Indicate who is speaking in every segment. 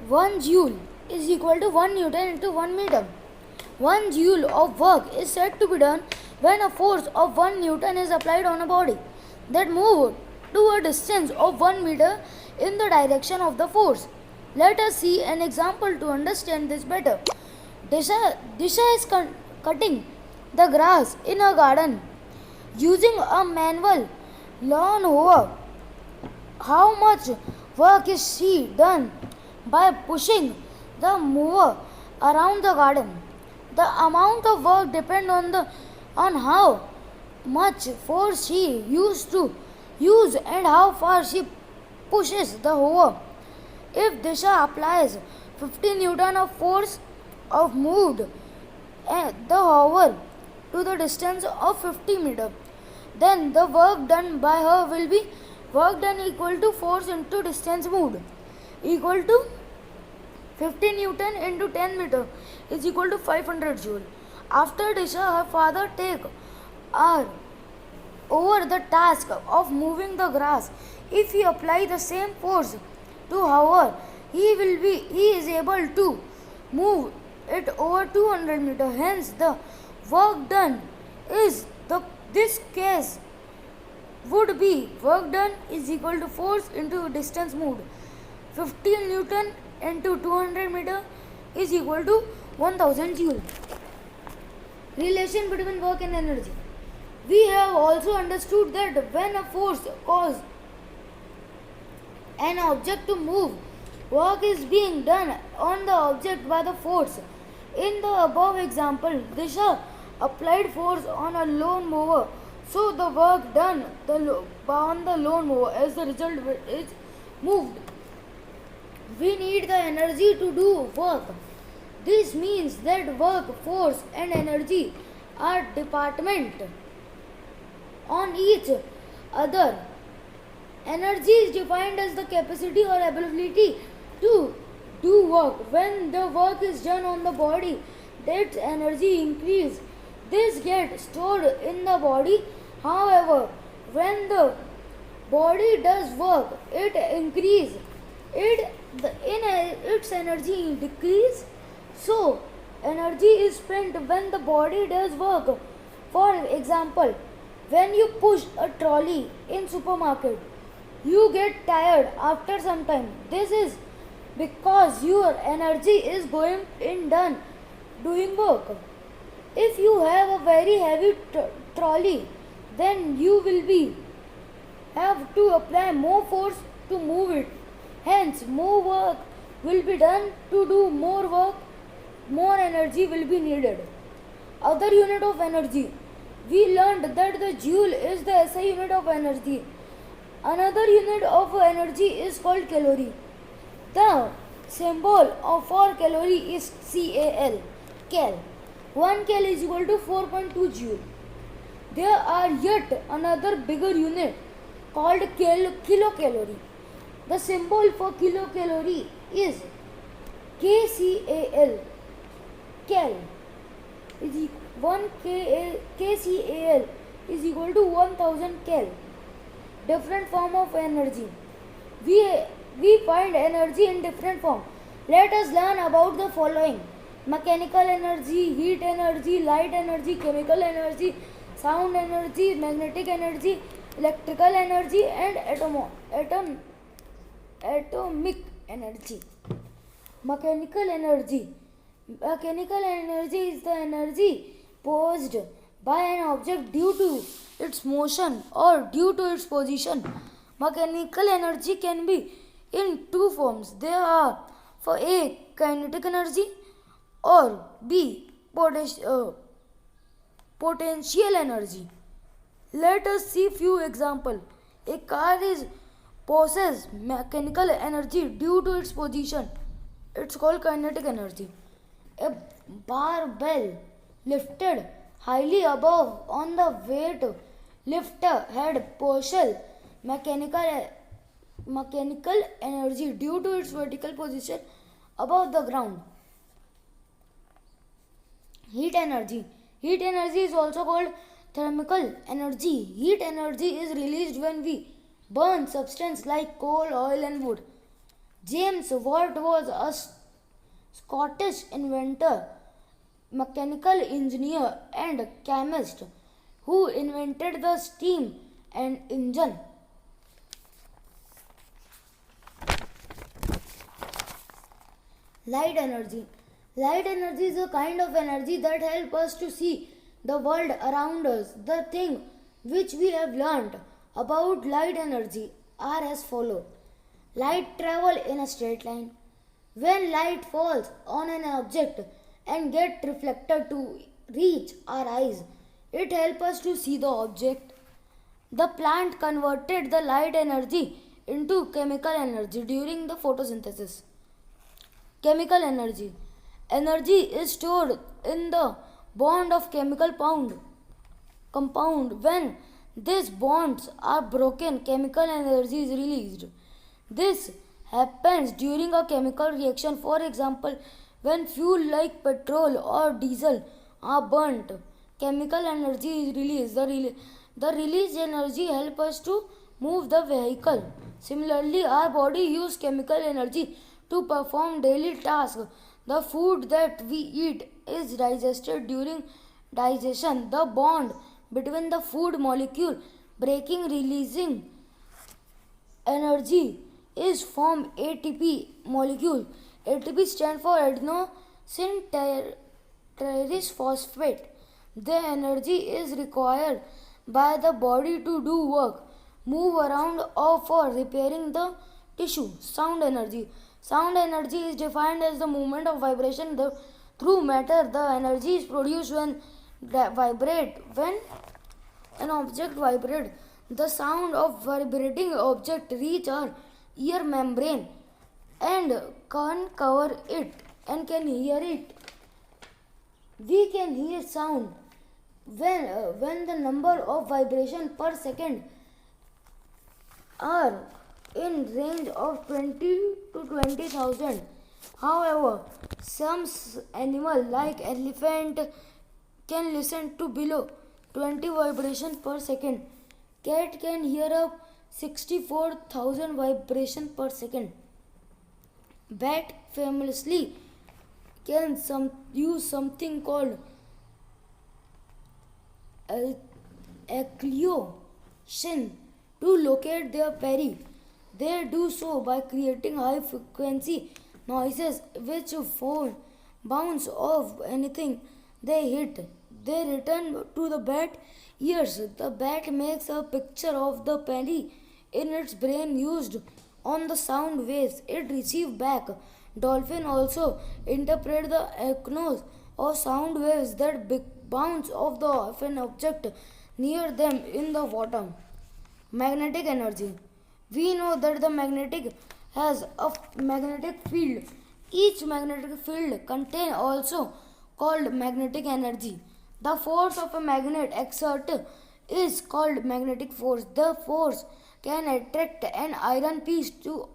Speaker 1: 1 joule is equal to 1 Newton into 1 meter. 1 joule of work is said to be done when a force of 1 Newton is applied on a body that moves to a distance of 1 meter in the direction of the force. Let us see an example to understand this better. Disha is cutting the grass in a garden using a manual lawn mower. How much work is she done by pushing the mower around the garden? The amount of work depends on how much force she used to use and how far she pushes the mower. If Disha applies 50 Newton of force of moved the hover to the distance of 50 meter, then the work done by her will be work done equal to force into distance moved equal to 50 Newton into 10 meter is equal to 500 joule. After Disha, her father take her over the task of moving the grass. If he apply the same force to hover, he is able to move it over 200 meter. Hence, the work done is this case would be work done is equal to force into distance moved. 15 Newton into 200 meter is equal to 1000 joule. Relation between work and energy. We have also understood that when a force causes an object to move, work is being done on the object by the force. In the above example, Disha applied force on a lawn mower, so the work done on the lawn mower as the result is moved. We need the energy to do work. This means that work, force, and energy are dependent on each other. Energy is defined as the capacity or ability to do work. When the work is done on the body, that energy increases. This gets stored in the body. However, when the body does work, it increases. Its energy decreases. So, energy is spent when the body does work. For example, when you push a trolley in supermarket, you get tired after some time. This is because your energy is going in done doing work. If you have a very heavy trolley, then you will be have to apply more force to move it. Hence, more work will be done. To do more work, more energy will be needed. Other unit of energy. We learned that the joule is the SI unit of energy. Another unit of energy is called calorie. The symbol for calorie is CAL. Cal. 1 cal is equal to 4.2 joule. There are yet another bigger unit called kilocalorie. The symbol for kilocalorie is KCAL. Cal is 1 KCAL is equal to 1000 cal. Different form of energy. We find energy in different form. Let us learn about the following: mechanical energy, heat energy, light energy, chemical energy, sound energy, magnetic energy, electrical energy, and atomic energy. Mechanical energy. Mechanical energy is the energy posed by an object due to its motion or due to its position. Mechanical energy can be in two forms. There are for A, kinetic energy, or B, potential energy. Let us see few examples. A car is possesses mechanical energy due to its position. It's called kinetic energy. A barbell lifted highly above on the weight lifter had partial mechanical energy due to its vertical position above the ground. Heat energy. Heat energy is also called thermal energy. Heat energy is released when we burn substances like coal, oil, and wood. James Watt was a Scottish inventor, mechanical engineer, and chemist who invented the steam and engine. Light energy. Light energy is a kind of energy that helps us to see the world around us. The thing which we have learned about light energy are as follows. Light travel in a straight line. When light falls on an object and get reflected to reach our eyes, it helps us to see the object. The plant converted the light energy into chemical energy during the photosynthesis. Chemical energy. Energy is stored in the bond of chemical compound. When these bonds are broken, chemical energy is released. This happens during a chemical reaction. For example, when fuel like petrol or diesel are burnt, chemical energy is released. The released energy helps us to move the vehicle. Similarly, our body uses chemical energy to perform daily tasks. The food that we eat is digested during digestion. The bond between the food molecule breaking releasing energy is formed ATP molecule. ATP stands for adenosine triphosphate. The energy is required by the body to do work, move around, or for repairing the tissue. Sound energy. Sound energy is defined as the movement of vibration through matter. The energy is produced when an object vibrates. The sound of vibrating object reach our ear membrane and can cover it and can hear it. We can hear sound when the number of vibration per second are in range of 20 to 20,000. However, some animal like elephant can listen to below 20 vibrations per second. Cat can hear up 64,000 vibrations per second. Bat famously can use something called echolocation to locate their prey. They do so by creating high frequency noises which bounce off anything they hit. They return to the bat ears. The bat makes a picture of the prey in its brain used on the sound waves it receives back. Dolphins also interpret the echoes of sound waves that bounce off an object near them in the water. Magnetic energy. We know that the magnetic has a magnetic field. Each magnetic field contains also called magnetic energy. The force of a magnet exerted is called magnetic force. The force can attract an iron piece to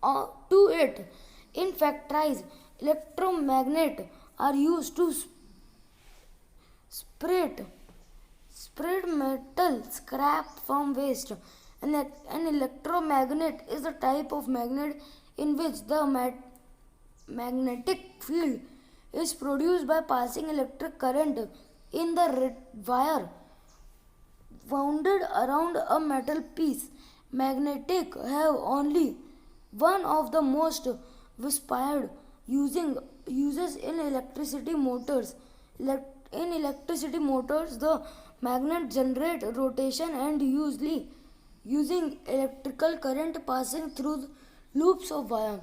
Speaker 1: it. In factories, electromagnets are used to spread metal scrap from waste. An electromagnet is a type of magnet in which the magnetic field is produced by passing electric current in the wire wound around a metal piece. Magnetic have only one of the most widespread uses in electricity motors. In electricity motors, the magnet generate rotation and usually using electrical current passing through loops of wire.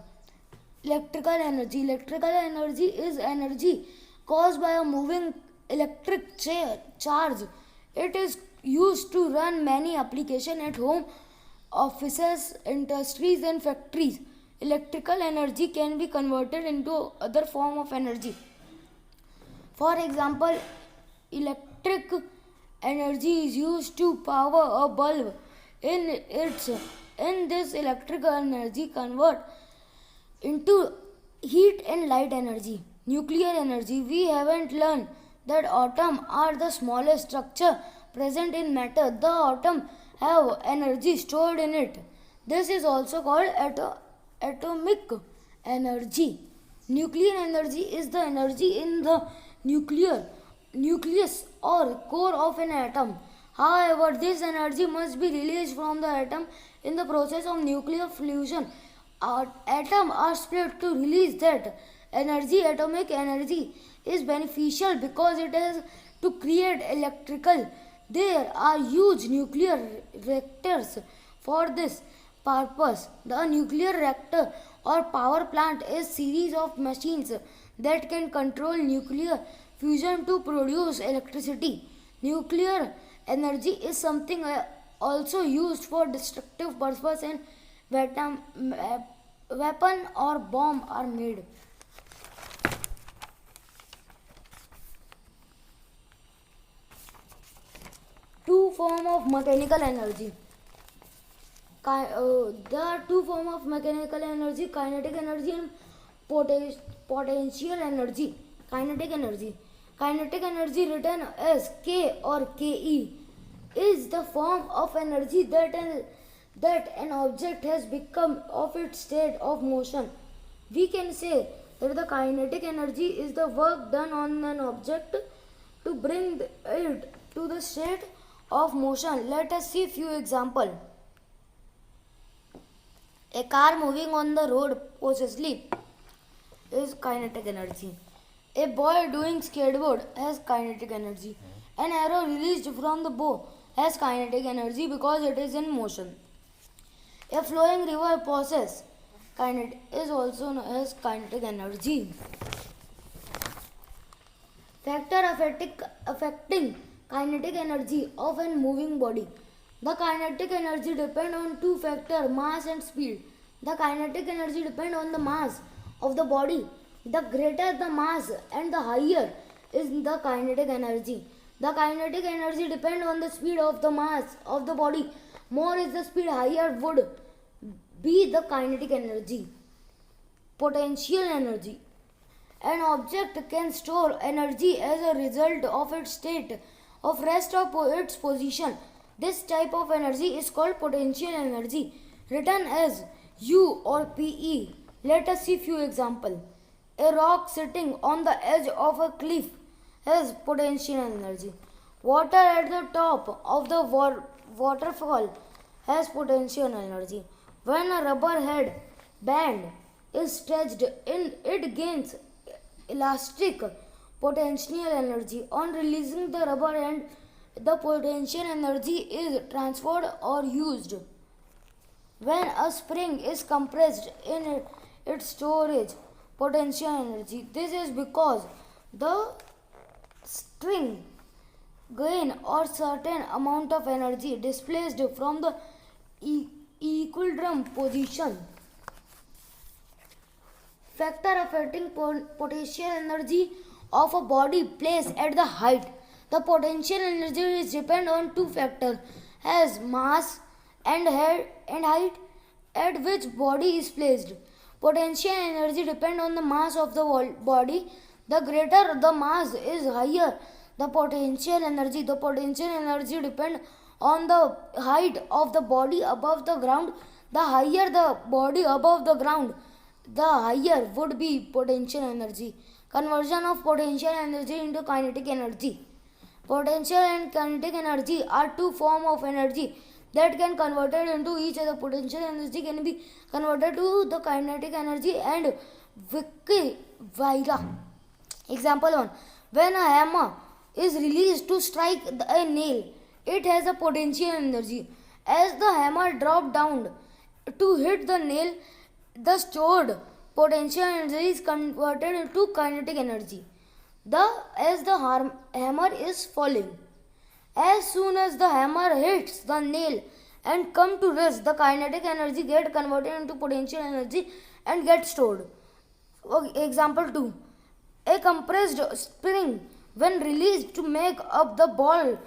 Speaker 1: Electrical energy. Electrical energy is energy caused by a moving electric charge. It is used to run many applications at home, offices, industries, and factories. Electrical energy can be converted into other form of energy. For example, electric energy is used to power a bulb. In this electrical energy convert into heat and light energy. Nuclear energy. We haven't learned that atoms are the smallest structure present in matter. The atom have energy stored in it. This is also called atomic energy. Nuclear energy is the energy in the nucleus or core of an atom. However, this energy must be released from the atom in the process of nuclear fusion. Atoms are split to release that energy. Atomic energy is beneficial because it is to create electrical. There are huge nuclear reactors for this purpose. The nuclear reactor or power plant is series of machines that can control nuclear fusion to produce electricity. Nuclear energy is something also used for destructive purpose and weapon or bomb are made. Two form of mechanical energy. There are two forms of mechanical energy: kinetic energy and potential energy. Kinetic energy, written as K or Ke, is the form of energy that an object has become of its state of motion. We can say that the kinetic energy is the work done on an object to bring it to the state of motion. Let us see few examples. A car moving on the road possessively is kinetic energy. A boy doing skateboard has kinetic energy. An arrow released from the bow has kinetic energy because it is in motion. A flowing river possesses kinetic is also known as kinetic energy. Factor affecting kinetic energy of a moving body. The kinetic energy depends on two factors, mass and speed. The kinetic energy depends on the mass of the body. The greater the mass and the higher is the kinetic energy. The kinetic energy depends on the speed of the mass of the body. More is the speed, higher would be the kinetic energy. Potential energy. An object can store energy as a result of its state of rest of its position. This type of energy is called potential energy, written as U or Pe. Let us see few examples. A rock sitting on the edge of a cliff has potential energy. Water at the top of the waterfall has potential energy. When a rubber head band is stretched in, it gains elastic potential energy. On releasing the rubber end, the potential energy is transferred or used. When a spring is compressed in its storage potential energy, this is because the string gain or certain amount of energy displaced from the equilibrium position. Factor affecting potential energy of a body placed at the height. The potential energy is depend on two factors as mass and height at which body is placed. Potential energy depend on the mass of the body. The greater the mass is higher the potential energy. The potential energy depend on the height of the body above the ground. The higher the body above the ground, the higher would be potential energy. Conversion of potential energy into kinetic energy. Potential and kinetic energy are two forms of energy that can converted into each other. Potential energy can be converted to the kinetic energy and vice versa. Example 1. When a hammer is released to strike a nail, it has a potential energy. As the hammer drops down to hit the nail, the stored potential energy is converted into kinetic energy. As the hammer is falling, as soon as the hammer hits the nail and come to rest, the kinetic energy get converted into potential energy and get stored. Example 2. A compressed spring, when released to make up the ball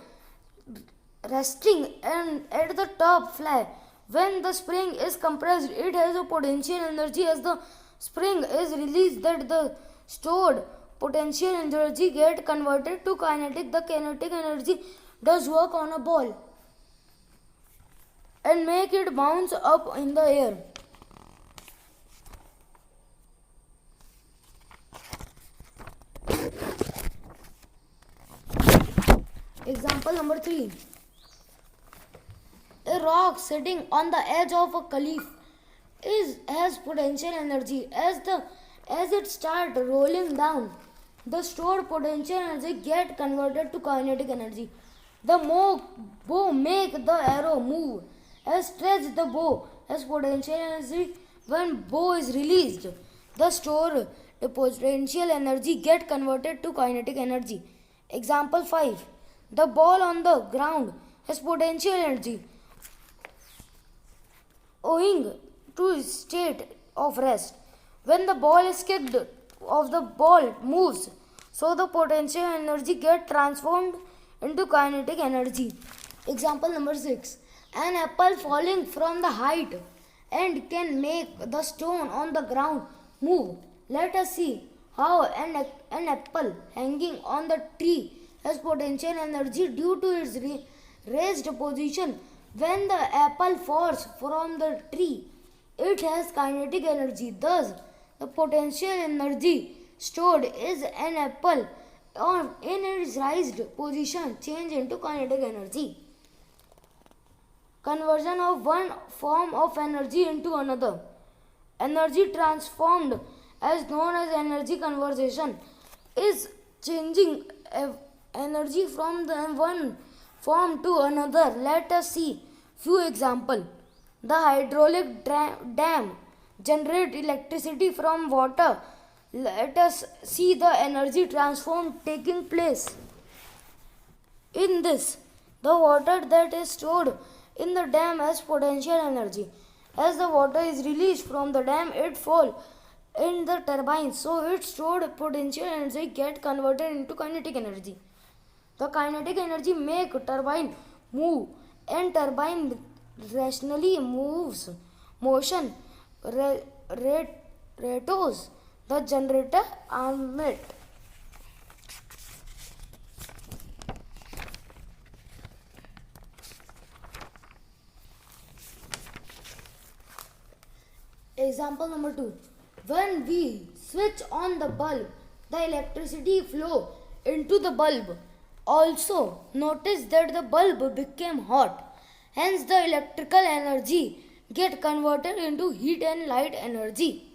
Speaker 1: resting and at the top fly. When the spring is compressed, it has a potential energy. As the spring is released, that the stored potential energy get converted to kinetic. The kinetic energy does work on a ball and make it bounce up in the air. Example number 3. A rock sitting on the edge of a cliff has potential energy. As it starts rolling down, the stored potential energy get converted to kinetic energy. The more bow make the arrow move. As stretch the bow has potential energy when bow is released. The stored potential energy get converted to kinetic energy. Example 5. The ball on the ground has potential energy owing to its state of rest. When the ball is kicked off, the ball moves, so the potential energy gets transformed into kinetic energy. Example number 6. An apple falling from the height and can make the stone on the ground move. Let us see how an apple hanging on the tree has potential energy due to its raised position. When the apple falls from the tree, it has kinetic energy. Thus, the potential energy stored is an apple in its raised position change into kinetic energy. Conversion of one form of energy into another. Energy transformed, as known as energy conversion, is changing energy from one form to another. Let us see few examples. The hydraulic dam generate electricity from water. Let us see the energy transform taking place. In this, the water that is stored in the dam has potential energy. As the water is released from the dam, it falls in the turbine, so its stored potential energy get converted into kinetic energy. The kinetic energy make turbine move, and turbine rationally moves motion rotates the generator armament. Example number 2. When we switch on the bulb, the electricity flow into the bulb. Also, notice that the bulb became hot. Hence, the electrical energy get converted into heat and light energy.